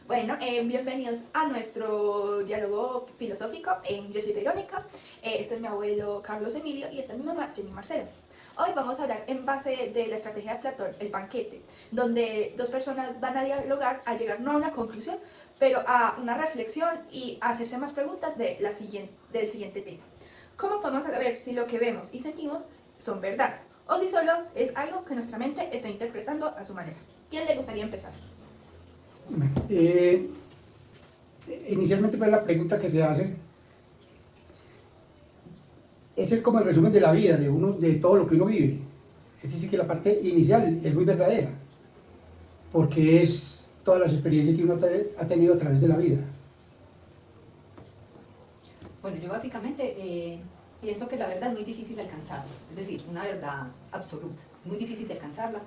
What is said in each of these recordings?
Bueno, bienvenidos a nuestro diálogo filosófico. Yo soy Verónica, este es mi abuelo Carlos Emilio y esta es mi mamá Jenny Marcela. Hoy vamos a hablar en base de la estrategia de Platón, el banquete, donde dos personas van a dialogar a llegar no a una conclusión, pero a una reflexión y a hacerse más preguntas del siguiente tema. ¿Cómo podemos saber si lo que vemos y sentimos son verdad o si solo es algo que nuestra mente está interpretando a su manera? ¿Quién le gustaría empezar? Inicialmente, pues, la pregunta que se hace es como el resumen de la vida, de todo lo que uno vive. Es decir, que la parte inicial es muy verdadera, porque es todas las experiencias que uno ha tenido a través de la vida. Bueno, yo básicamente pienso que la verdad es muy difícil de alcanzarla, es decir, una verdad absoluta, muy difícil de alcanzarla,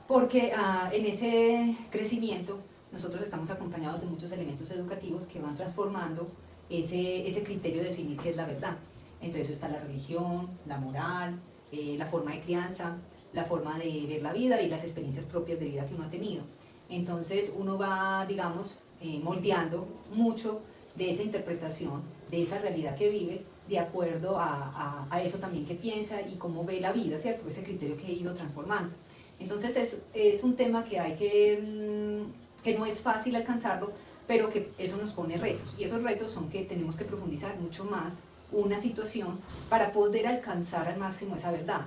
porque en ese crecimiento nosotros estamos acompañados de muchos elementos educativos que van transformando ese criterio de definir qué es la verdad. Entre eso está la religión, la moral, la forma de crianza, la forma de ver la vida y las experiencias propias de vida que uno ha tenido. Entonces uno va, digamos, moldeando mucho de esa interpretación, de esa realidad que vive, de acuerdo a eso también que piensa y cómo ve la vida, ¿cierto? Ese criterio que he ido transformando. Entonces es un tema que hay que no es fácil alcanzarlo, pero que eso nos pone retos. Y esos retos son que tenemos que profundizar mucho más una situación para poder alcanzar al máximo esa verdad.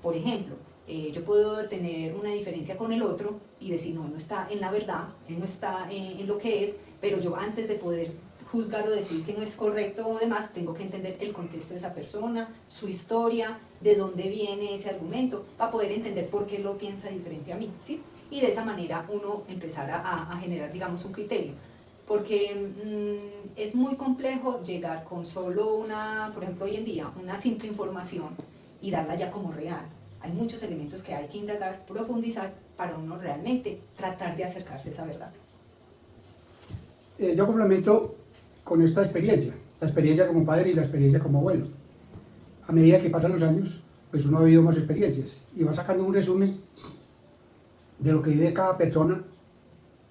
Por ejemplo, yo puedo tener una diferencia con el otro y decir, no, él no está en la verdad, él no está en lo que es, pero yo antes de poder juzgar o decir que no es correcto o demás, tengo que entender el contexto de esa persona, su historia, de dónde viene ese argumento, para poder entender por qué lo piensa diferente a mí, ¿sí? Y de esa manera uno empezar a generar, digamos, un criterio. Porque es muy complejo llegar con solo por ejemplo, hoy en día, una simple información y darla ya como real. Hay muchos elementos que hay que indagar, profundizar, para uno realmente tratar de acercarse a esa verdad. Yo complemento con esta experiencia, la experiencia como padre y la experiencia como abuelo. A medida que pasan los años, pues uno ha vivido más experiencias y va sacando un resumen de lo que vive cada persona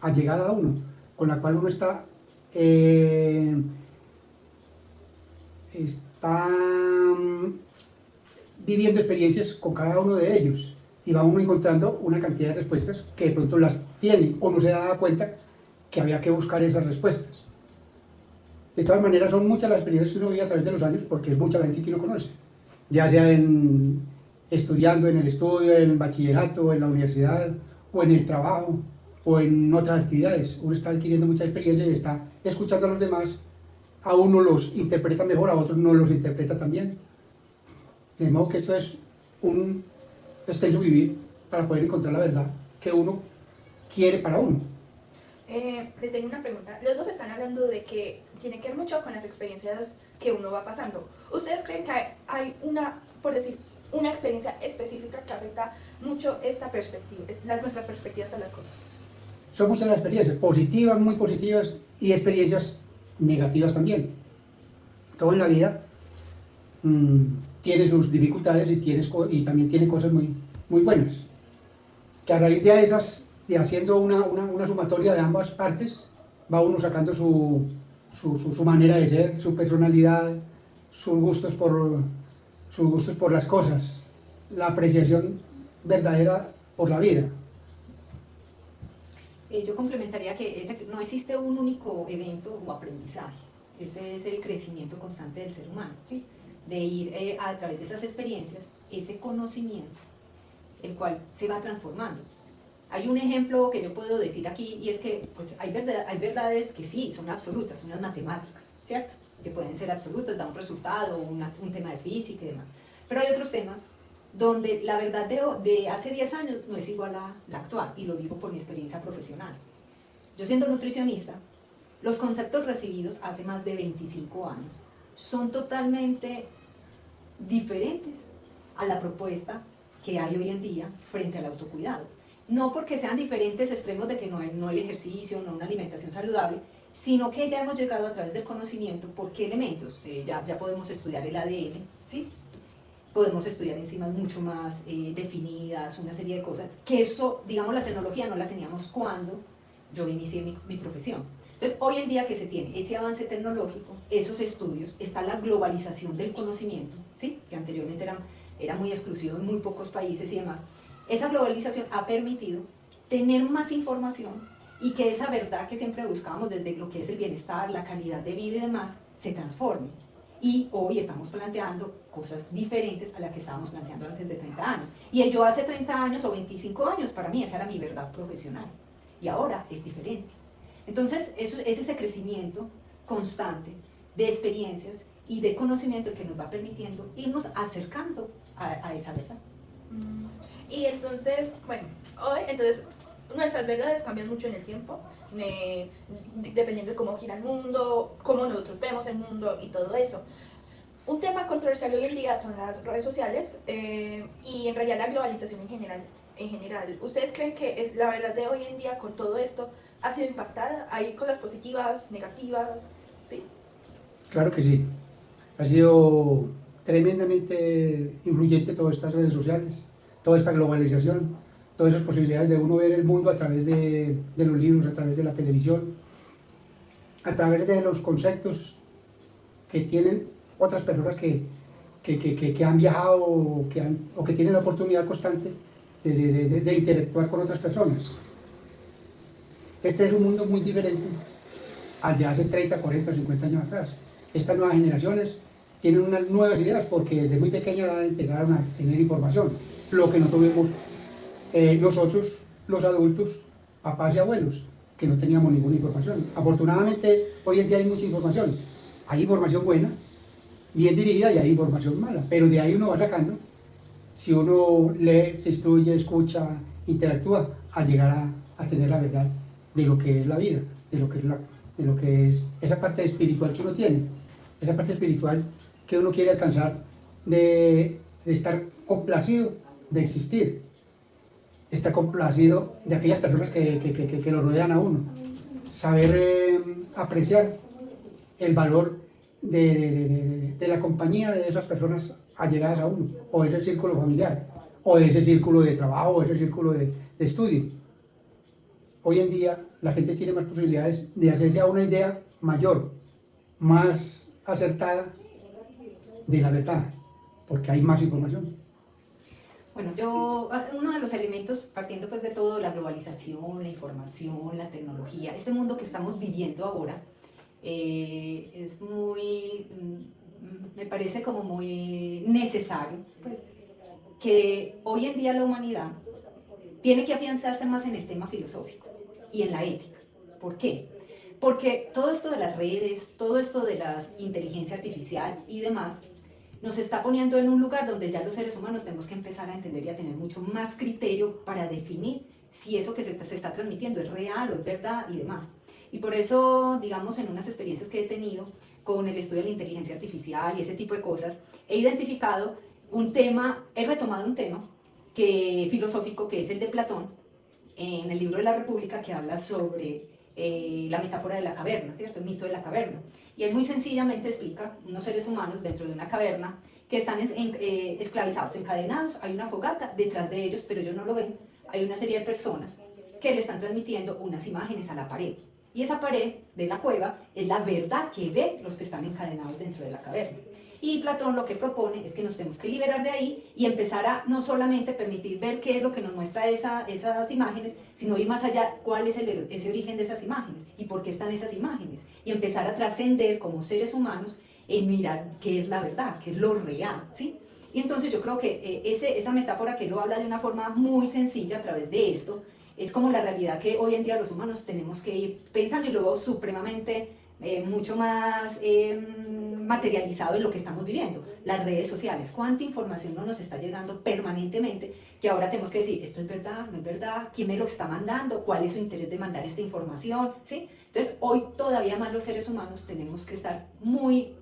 allegada a uno, con la cual uno está viviendo experiencias con cada uno de ellos y va uno encontrando una cantidad de respuestas que de pronto las tiene o no se da cuenta que había que buscar esas respuestas. De todas maneras, son muchas las experiencias que uno vive a través de los años, porque es mucha la gente que uno conoce, ya sea estudiando en el estudio, en el bachillerato, en la universidad, o en el trabajo, o en otras actividades. Uno está adquiriendo mucha experiencia y está escuchando a los demás. A uno los interpreta mejor, a otros no los interpreta tan bien. De modo que esto es un extenso vivir para poder encontrar la verdad que uno quiere para uno. Les tengo una pregunta. Los dos están hablando de que tiene que ver mucho con las experiencias que uno va pasando. ¿Ustedes creen que hay por decir, una experiencia específica que afecta mucho esta perspectiva, nuestras perspectivas a las cosas? Son muchas las experiencias, positivas, muy positivas, y experiencias negativas también. Todo en la vida tiene sus dificultades y también tiene cosas muy, muy buenas. Que a raíz de esas, y haciendo una sumatoria de ambas partes, va uno sacando su manera de ser, su personalidad, sus gustos por las cosas, la apreciación verdadera por la vida. Yo complementaría que no existe un único evento o aprendizaje, ese es el crecimiento constante del ser humano, ¿sí? De ir a través de esas experiencias, ese conocimiento, el cual se va transformando. Hay un ejemplo que yo puedo decir aquí y es que pues, hay verdades que sí son absolutas, unas matemáticas, ¿cierto? Que pueden ser absolutas, da un resultado, un tema de física y demás. Pero hay otros temas donde la verdad de hace 10 años no es igual a la actual, y lo digo por mi experiencia profesional. Yo siendo nutricionista, los conceptos recibidos hace más de 25 años son totalmente diferentes a la propuesta que hay hoy en día frente al autocuidado. No porque sean diferentes extremos de que no el ejercicio, no una alimentación saludable, sino que ya hemos llegado a través del conocimiento por qué elementos. Ya podemos estudiar el ADN, ¿sí? Podemos estudiar enzimas mucho más definidas, una serie de cosas, que eso, digamos, la tecnología no la teníamos cuando yo inicié mi profesión. Entonces, hoy en día que se tiene ese avance tecnológico, esos estudios, está la globalización del conocimiento, ¿sí? Que anteriormente era muy exclusivo en muy pocos países y demás. Esa globalización ha permitido tener más información y que esa verdad que siempre buscábamos desde lo que es el bienestar, la calidad de vida y demás, se transforme. Y hoy estamos planteando cosas diferentes a las que estábamos planteando antes de 30 años. Y yo hace 30 años o 25 años, para mí esa era mi verdad profesional. Y ahora es diferente. Entonces, eso es ese crecimiento constante de experiencias y de conocimiento el que nos va permitiendo irnos acercando a esa verdad. Y entonces, bueno, hoy, entonces, nuestras verdades cambian mucho en el tiempo, dependiendo de cómo gira el mundo, cómo nosotros vemos el mundo y todo eso. Un tema controversial hoy en día son las redes sociales y en realidad la globalización en general. ¿Ustedes creen que es la verdad de hoy en día con todo esto ha sido impactada? ¿Hay cosas positivas, negativas? ¿Sí? Claro que sí. Ha sido tremendamente influyente todas estas redes sociales, toda esta globalización, todas esas posibilidades de uno ver el mundo a través de los libros, a través de la televisión, a través de los conceptos que tienen otras personas que han viajado o que tienen la oportunidad constante de interactuar con otras personas. Este es un mundo muy diferente al de hace 30, 40 o 50 años atrás. Estas nuevas generaciones tienen unas nuevas ideas porque desde muy pequeña edad empezaron a tener información, lo que no tuvimos nosotros, los adultos, papás y abuelos, que no teníamos ninguna información. Afortunadamente, hoy en día hay mucha información. Hay información buena, bien dirigida, y hay información mala, pero de ahí uno va sacando, si uno lee, se instruye, escucha, interactúa, a llegar a tener la verdad de lo que es la vida, de lo que es esa parte espiritual que uno tiene, esa parte espiritual que uno quiere alcanzar, de estar complacido de existir, estar complacido de aquellas personas que lo rodean a uno, saber apreciar el valor de la compañía de esas personas allegadas a uno, o de ese círculo familiar, o de ese círculo de trabajo, o de ese círculo de estudio. Hoy en día la gente tiene más posibilidades de hacerse a una idea mayor, más acertada de la verdad, porque hay más información. Bueno, uno de los elementos, partiendo pues de todo, la globalización, la información, la tecnología, este mundo que estamos viviendo ahora, es muy, me parece como muy necesario, pues, que hoy en día la humanidad tiene que afianzarse más en el tema filosófico y en la ética. ¿Por qué? Porque todo esto de las redes, todo esto de la inteligencia artificial y demás, nos está poniendo en un lugar donde ya los seres humanos tenemos que empezar a entender y a tener mucho más criterio para definir si eso que se está transmitiendo es real o es verdad y demás. Y por eso, digamos, en unas experiencias que he tenido con el estudio de la inteligencia artificial y ese tipo de cosas, he identificado un tema, he retomado un tema filosófico que es el de Platón, en el libro de la República, que habla sobre la metáfora de la caverna, ¿cierto? El mito de la caverna. Y él muy sencillamente explica unos seres humanos dentro de una caverna que están esclavizados, encadenados, hay una fogata detrás de ellos, pero ellos no lo ven, hay una serie de personas que le están transmitiendo unas imágenes a la pared. Y esa pared de la cueva es la verdad que ven los que están encadenados dentro de la caverna. Y Platón lo que propone es que nos tenemos que liberar de ahí y empezar a no solamente permitir ver qué es lo que nos muestra esas imágenes, sino ir más allá, cuál es ese origen de esas imágenes y por qué están esas imágenes. Y empezar a trascender como seres humanos en mirar qué es la verdad, qué es lo real, ¿sí? Y entonces yo creo que esa metáfora que él lo habla de una forma muy sencilla a través de esto, es como la realidad que hoy en día los humanos tenemos que ir pensando, y luego supremamente mucho más materializado en lo que estamos viviendo, las redes sociales. Cuánta información no nos está llegando permanentemente, que ahora tenemos que decir, esto es verdad, no es verdad, quién me lo está mandando, cuál es su interés de mandar esta información, ¿sí? Entonces hoy todavía más los seres humanos tenemos que estar muy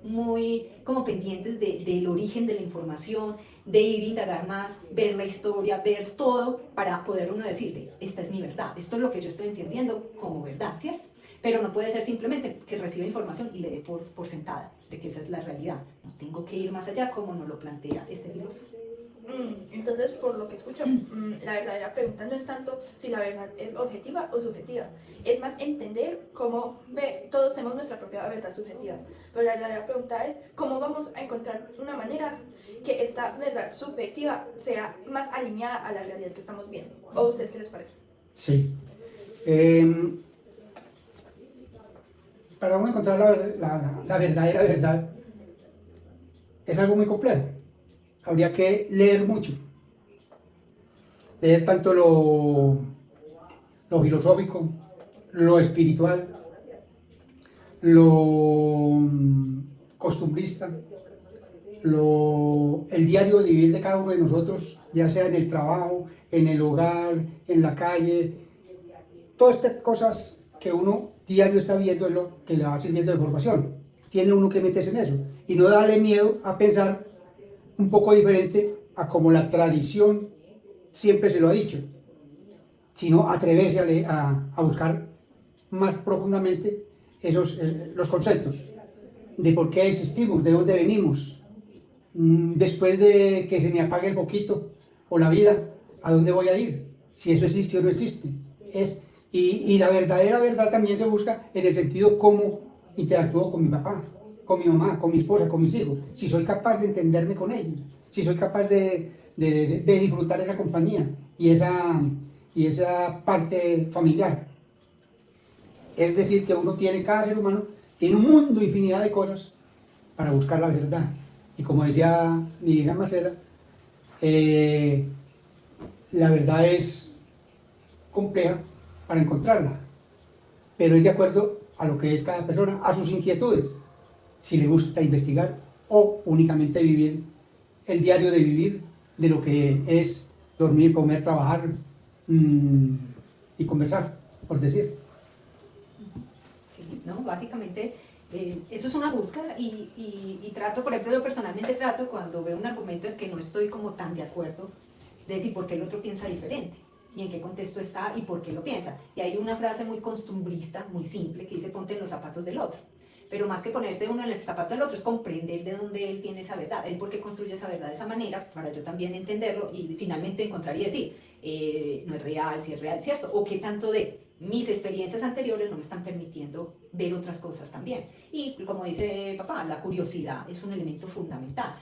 como pendientes del origen de la información, de ir a indagar más, ver la historia, ver todo, para poder uno decirle, esta es mi verdad, esto es lo que yo estoy entendiendo como verdad, ¿cierto? Pero no puede ser simplemente que reciba información y le dé por sentada de que esa es la realidad. No tengo que ir más allá como nos lo plantea este filósofo. Entonces, por lo que escucho, la verdadera pregunta no es tanto si la verdad es objetiva o subjetiva, es más entender cómo todos tenemos nuestra propia verdad subjetiva, pero la verdadera pregunta es cómo vamos a encontrar una manera que esta verdad subjetiva sea más alineada a la realidad que estamos viendo. ¿O a ustedes qué les parece? Sí. Para uno encontrar la verdadera verdad es algo muy complejo. Habría que leer mucho. Leer tanto lo filosófico, lo espiritual, lo costumbrista, el diario de vivir de cada uno de nosotros, ya sea en el trabajo, en el hogar, en la calle. Todas estas cosas que uno diario está viendo es lo que le va sirviendo de formación. Tiene uno que meterse en eso y no darle miedo a pensar un poco diferente a como la tradición siempre se lo ha dicho, sino atreverse a buscar más profundamente los conceptos de por qué existimos, de dónde venimos, después de que se me apague el poquito o la vida, ¿a dónde voy a ir? Si eso existe o no existe. Y la verdadera verdad también se busca en el sentido cómo interactúo con mi papá, con mi mamá, con mi esposa, con mis hijos, si soy capaz de entenderme con ellos, si soy capaz de disfrutar esa compañía y esa parte familiar. Es decir, que cada ser humano tiene un mundo, infinidad de cosas para buscar la verdad. Y como decía mi hija Marcela, la verdad es compleja para encontrarla, pero es de acuerdo a lo que es cada persona, a sus inquietudes, si le gusta investigar o únicamente vivir el diario de vivir de lo que es dormir, comer, trabajar y conversar, por decir. Sí, ¿no? Básicamente eso es una búsqueda y trato, por ejemplo, yo personalmente trato cuando veo un argumento en que no estoy como tan de acuerdo, de decir por qué el otro piensa diferente y en qué contexto está y por qué lo piensa. Y hay una frase muy costumbrista, muy simple, que dice ponte en los zapatos del otro. Pero más que ponerse uno en el zapato del otro es comprender de dónde él tiene esa verdad, él por qué construye esa verdad de esa manera, para yo también entenderlo y finalmente encontrar y decir, no es real, si es real, ¿cierto? O qué tanto de mis experiencias anteriores no me están permitiendo ver otras cosas también. Y como dice papá, la curiosidad es un elemento fundamental.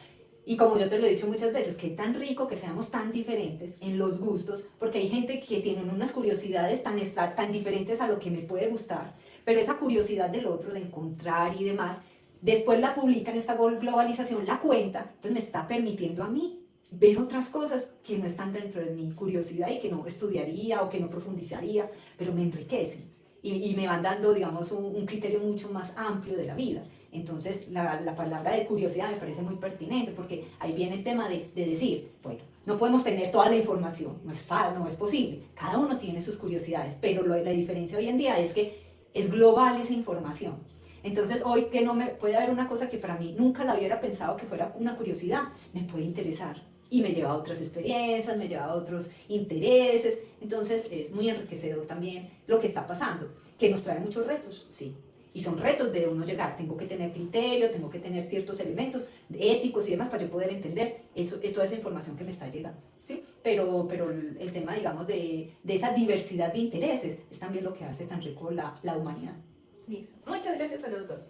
Y como yo te lo he dicho muchas veces, que tan rico que seamos tan diferentes en los gustos, porque hay gente que tiene unas curiosidades tan diferentes a lo que me puede gustar, pero esa curiosidad del otro, de encontrar y demás, después la publica en esta globalización, la cuenta, entonces me está permitiendo a mí ver otras cosas que no están dentro de mi curiosidad y que no estudiaría o que no profundizaría, pero me enriquecen y me van dando, digamos, un criterio mucho más amplio de la vida. Entonces, la palabra de curiosidad me parece muy pertinente, porque ahí viene el tema de decir, bueno, no podemos tener toda la información, no es posible, cada uno tiene sus curiosidades, pero la diferencia hoy en día es que es global esa información. Entonces, hoy que no me puede haber una cosa que para mí nunca la hubiera pensado que fuera una curiosidad, me puede interesar y me lleva a otras experiencias, me lleva a otros intereses. Entonces, es muy enriquecedor también lo que está pasando, que nos trae muchos retos, sí. Y son retos de uno llegar, tengo que tener criterio, tengo que tener ciertos elementos éticos y demás para yo poder entender toda esa información que me está llegando, ¿sí? Pero el tema, digamos, de esa diversidad de intereses es también lo que hace tan rico la humanidad. Listo. Muchas gracias a los dos.